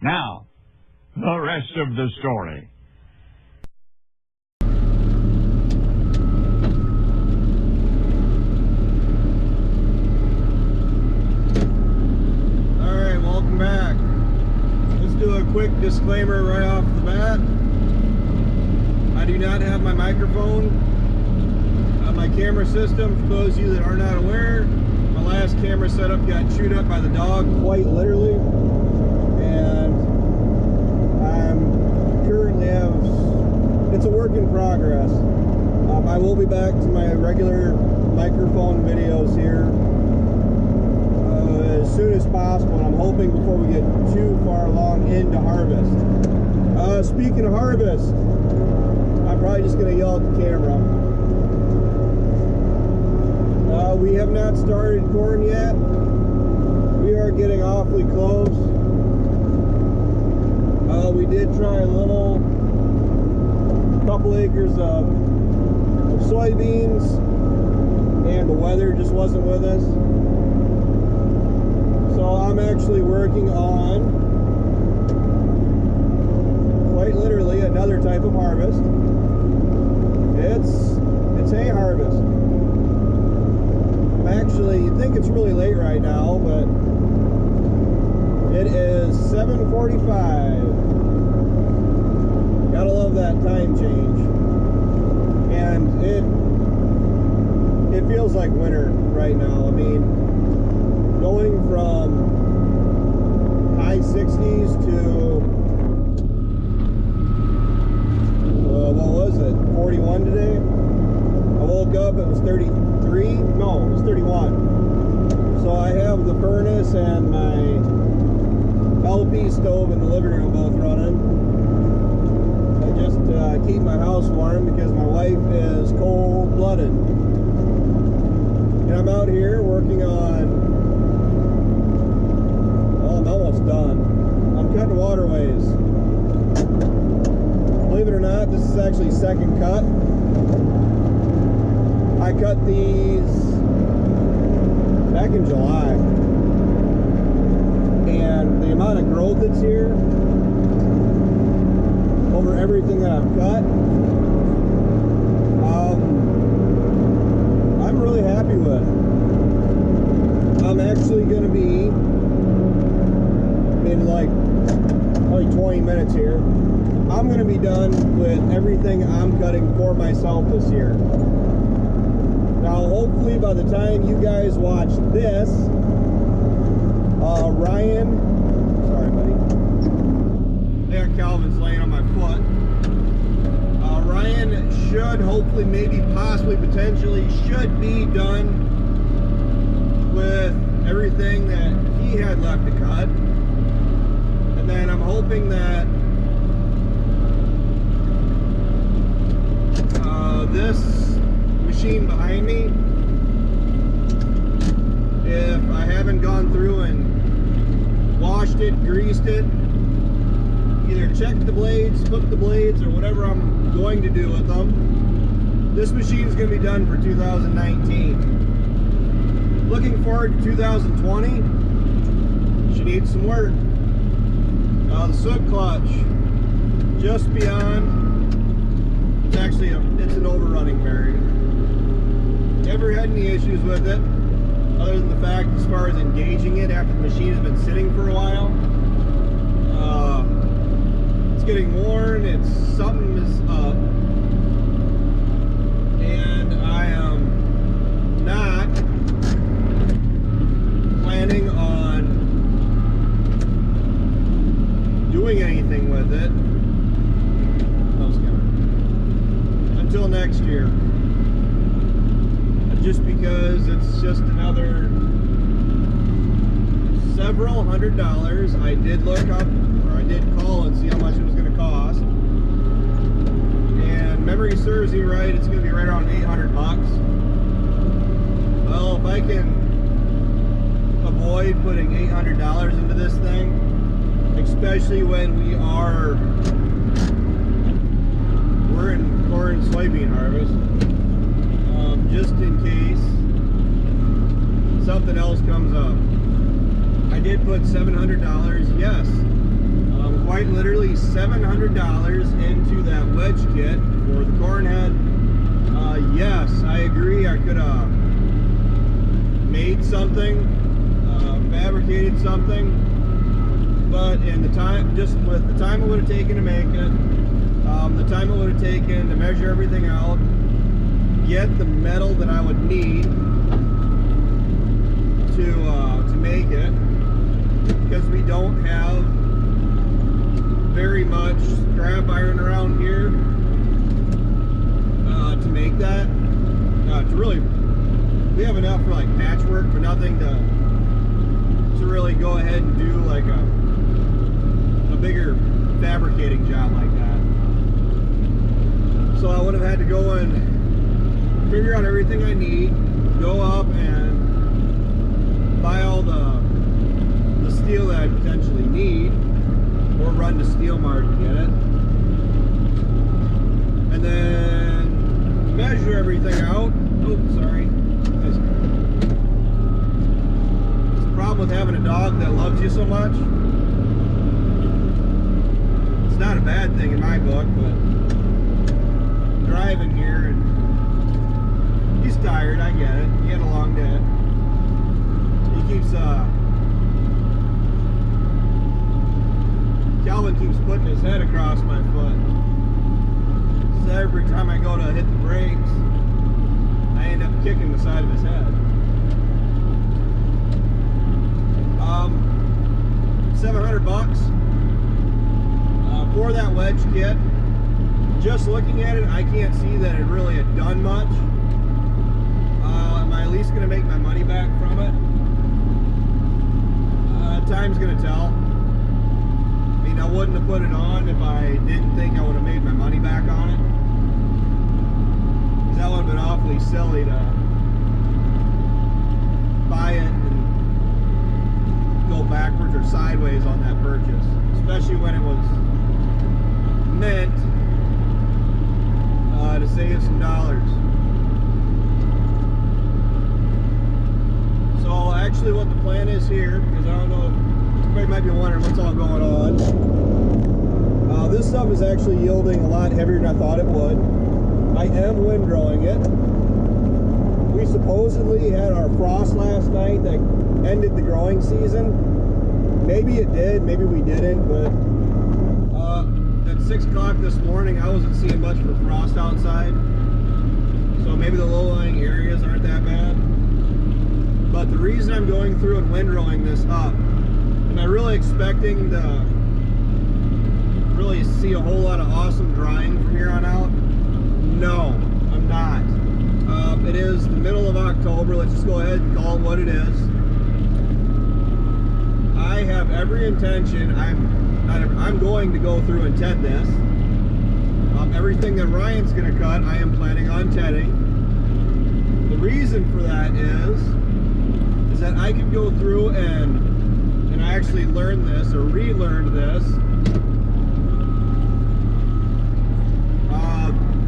Now, the rest of the story. Alright, welcome back. Let's do a quick disclaimer right off the bat. I do not have my microphone on my camera system. For those of you that are not aware, my last camera setup got chewed up by the dog, quite literally. And it's a work in progress. I will be back to my regular microphone videos here as soon as possible, and I'm hoping before we get too far along into harvest. Speaking of harvest, I'm probably just going to yell at the camera. We have not started corn yet. We are getting awfully close. We did try a couple acres of soybeans, and the weather just wasn't with us. So I'm actually working on, quite literally, another type of harvest. It's hay harvest. You'd think it's really late right now, but it is 7:45. Gotta love that time change. And it feels like winter right now. I mean, going from high 60s to what was it, 41 today? I woke up, it was 33. No, it was 31. So I have the furnace and my LP stove in the living room both running. I just keep my house warm because my wife is cold-blooded. And I'm out here working on, well, I'm almost done. I'm cutting waterways. Believe it or not, this is actually second cut. I cut these back in July, and the amount of growth that's here over everything that I've cut, I'm really happy with. I'm actually going to be, in like probably 20 minutes here, I'm going to be done with everything I'm cutting for myself this year. Now, hopefully by the time you guys watch this, Ryan, sorry buddy, yeah, Calvin's laying on my foot. Ryan should hopefully, maybe, possibly, potentially, should be done with everything that he had left to cut. And then I'm hoping that this machine behind me, if I haven't gone through and washed it, greased it, either checked the blades, flipped the blades, or whatever I'm going to do with them, this machine is going to be done for 2019. Looking forward to 2020. She needs some work. The soot clutch just beyond, it's an overrunning bearing. Never had any issues with it, other than the fact as far as engaging it after the machine has been sitting for a while. It's getting worn, something is up, and I am not planning on doing anything with it until next year. Just because it's just another several $100s. I did look up, or I did call and see how much it was going to cost. And memory serves me right, it's going to be right around 800 bucks. Well, if I can avoid putting $800 into this thing, especially when we're in corn soybean harvest, just in case something else comes up. I did put $700, yes, quite literally $700 into that wedge kit for the corn head. Yes, I agree. I could have made something, fabricated something, but in the time, just with the time it would have taken to make it, the time it would have taken to measure everything out, get the metal that I would need to make it, because we don't have very much scrap iron around here to make that. To really, we have enough for like patchwork, but nothing to really go ahead and do like a bigger fabricating job like that. So I would have had to go and figure out everything I need, go up and buy all the steel that I potentially need, or run to Steel Mart to get it, and then measure everything out. Oops, sorry. It's the problem with having a dog that loves you so much. It's not a bad thing in my book, but driving here and he's tired, I get it. He had a long day. He keeps Calvin keeps putting his head across my foot. So every time I go to hit the brakes, I end up kicking the side of his head. $700 for that wedge kit. Just looking at it, I can't see that it really had done much. Am I at least going to make my money back from it? Time's going to tell. I mean, I wouldn't have put it on if I didn't think I would have made my money back on it. Because that would have been awfully silly to buy it and go backwards or sideways on that purchase. Especially when it was meant to save some dollars. So actually what the plan is here, because I don't know, everybody might be wondering what's all going on. This stuff is actually yielding a lot heavier than I thought it would. I am windrowing it. We supposedly had our frost last night that ended the growing season. Maybe it did, maybe we didn't, but at 6 o'clock this morning I wasn't seeing much for frost outside. So maybe the low-lying areas aren't that bad. But the reason I'm going through and windrowing this up, am I really expecting to really see a whole lot of awesome drying from here on out? No, I'm not. It is the middle of October. Let's just go ahead and call it what it is. I have every intention, I'm going to go through and ted this. Everything that Ryan's going to cut, I am planning on tedding. The reason for that is that I could go through and I actually learned this or relearned this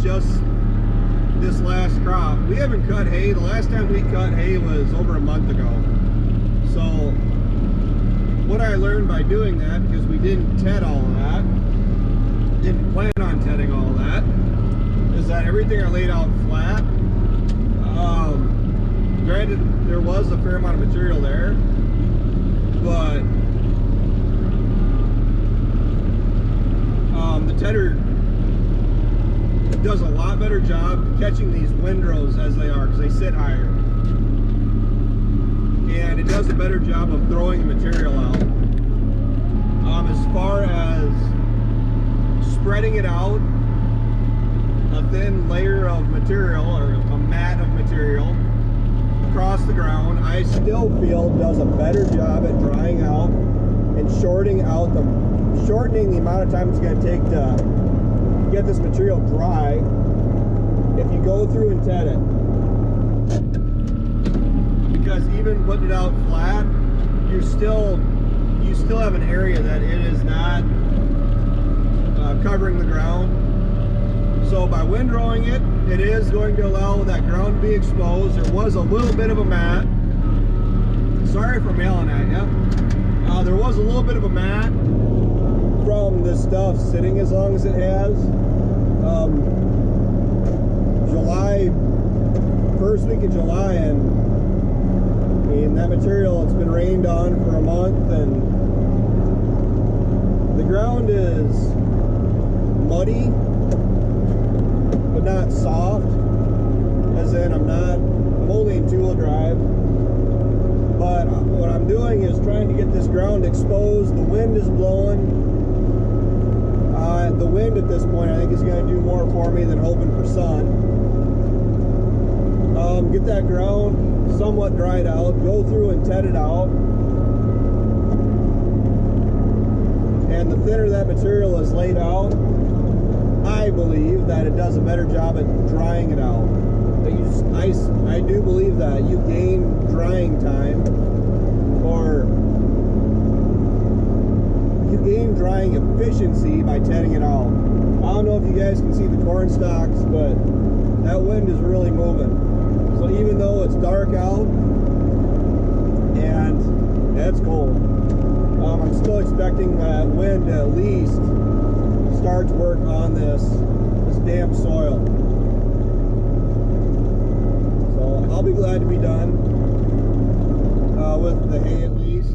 just this last crop. We haven't cut hay. The last time we cut hay was over a month ago. So what I learned by doing that, because we didn't ted all of that, didn't plan on tedding all of that, is that everything I laid out flat. Granted, there was a fair amount of material there, but the tedder does a lot better job catching these windrows as they are, because they sit higher. And it does a better job of throwing the material out. As far as spreading it out, a thin layer of material or a mat of material across the ground, I still feel does a better job at drying out and shortening the amount of time it's going to take to get this material dry if you go through and ted it. Because even putting it out flat, you still have an area that it is not covering the ground. So by windrowing it, it is going to allow that ground to be exposed. There was a little bit of a mat. Sorry for yelling at you. There was a little bit of a mat from this stuff sitting as long as it has. First week of July, and I mean, that material, it's been rained on for a month, and the ground is muddy, but not soft, as in I'm only in two-wheel drive. But what I'm doing is trying to get this ground exposed. The wind is blowing. The wind at this point, I think, is going to do more for me than hoping for sun. Get that ground somewhat dried out, go through and tet it out. And the thinner that material is laid out, I believe that it does a better job at drying it out. I do believe that you gain drying time, or you gain drying efficiency by tetting it out. I don't know if you guys can see the corn stalks, but that wind is really moving. So even though it's dark out and it's cold, I'm still expecting that wind to at least start to work on this damp soil. So I'll be glad to be done with the hay at least.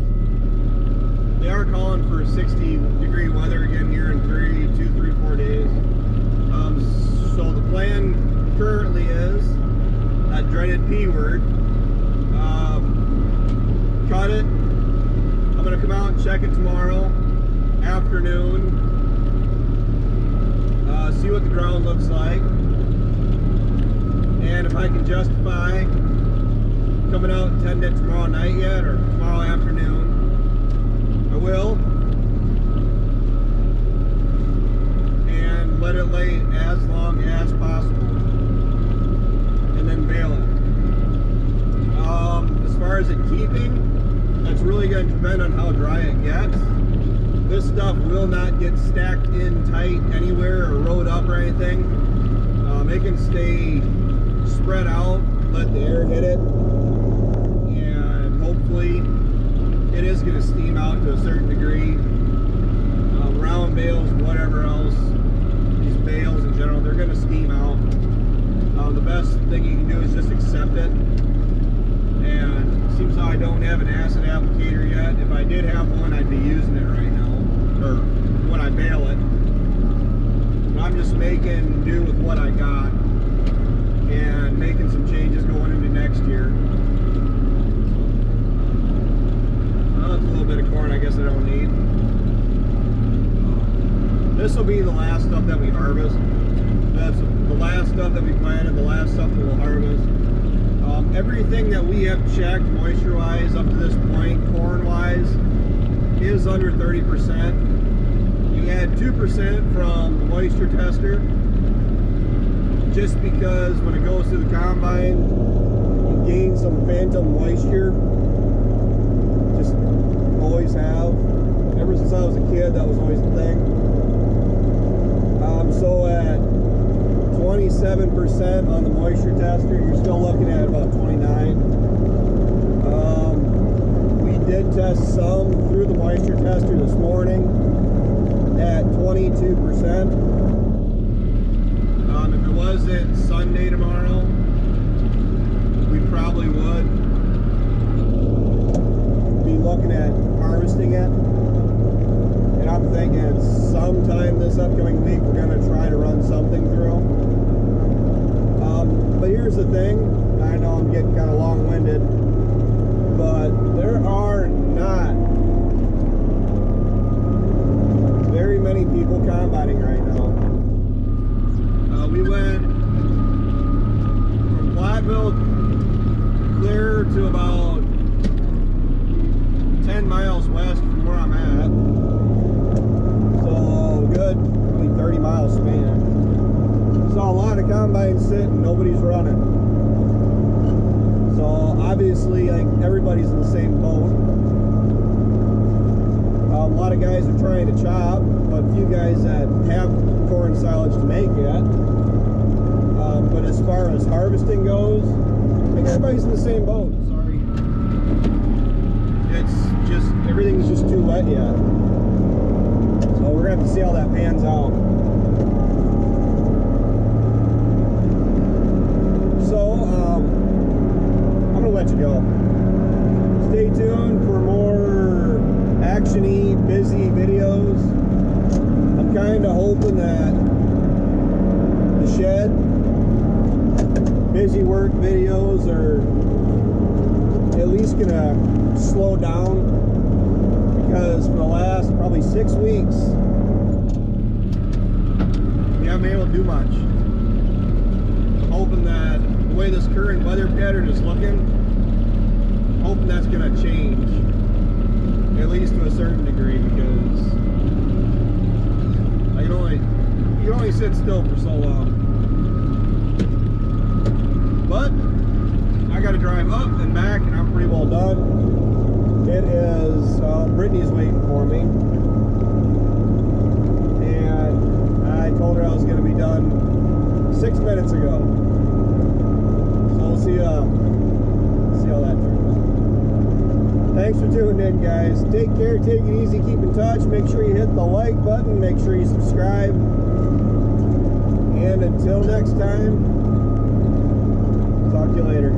They are calling for 60-degree weather again here in 4 days. So the plan currently is that dreaded P word. Cut it. I'm going to come out and check it tomorrow afternoon. See what the ground looks like. And if I can justify coming out and tending it tomorrow night yet, or tomorrow afternoon, I will. And let it lay as long as possible. And then bale it. As far as it keeping, that's really going to depend on how dry it gets. This stuff will not get stacked in tight anywhere or rode up or anything. It can stay spread out, let the air hit it, and hopefully it is going to steam out to a certain degree. Round bales, whatever else, these bales in general, they're going to steam out. The best thing you can do is just accept it. And it seems like I don't have an acid applicator yet. If I did have one, I'd be using it right now, or when I bale it. But I'm just making do with what I got and making some changes going into next year. That's a little bit of corn I guess I don't need. This will be the last stuff that we harvest. That's the last stuff that we planted, the last stuff that we'll harvest. Everything that we have checked moisture-wise up to this point, corn-wise, is under 30%. We had 2% from the moisture tester, just because when it goes through the combine, you gain some phantom moisture. Just always have. Ever since I was a kid, that was always the thing. So at 27% on the moisture tester, you're still looking at about 29. We did test some through the moisture tester this morning at 22%. If it wasn't Sunday tomorrow, we probably would be looking at harvesting it. And I'm thinking sometime this upcoming week we're going to try to run something through. But here's the thing, I know I'm getting kind of long-winded, but there are not very many people combining right now. We went from Platteville clear to about 10 miles west from where I'm at. So good, probably 30 miles span. Saw a lot of combines sitting, nobody's running. So obviously, I think everybody's in the same boat. A lot of guys are trying to chop, but few guys that have corn silage to make yet. But as far as harvesting goes, I think everybody's in the same boat. Sorry. It's just, everything's just too wet yet. So we're gonna have have to see how that pans out. So, I'm gonna let you go. Stay tuned for more action-y, busy videos. I'm kind of hoping that the shed busy work videos are at least gonna slow down, because for the last probably 6 weeks we haven't been able to do much. I'm hoping that the way this current weather pattern is looking, I'm hoping that's gonna change, at least to a certain degree, because you can only sit still for so long. But I got to drive up and back, and I'm pretty well done. It is, Brittany's waiting for me, and I told her I was going to be done 6 minutes ago. So we'll see how that turns out. Thanks for tuning in, guys. Take care, take it easy, keep in touch. Make sure you hit the like button, make sure you subscribe, and until next time, talk to you later.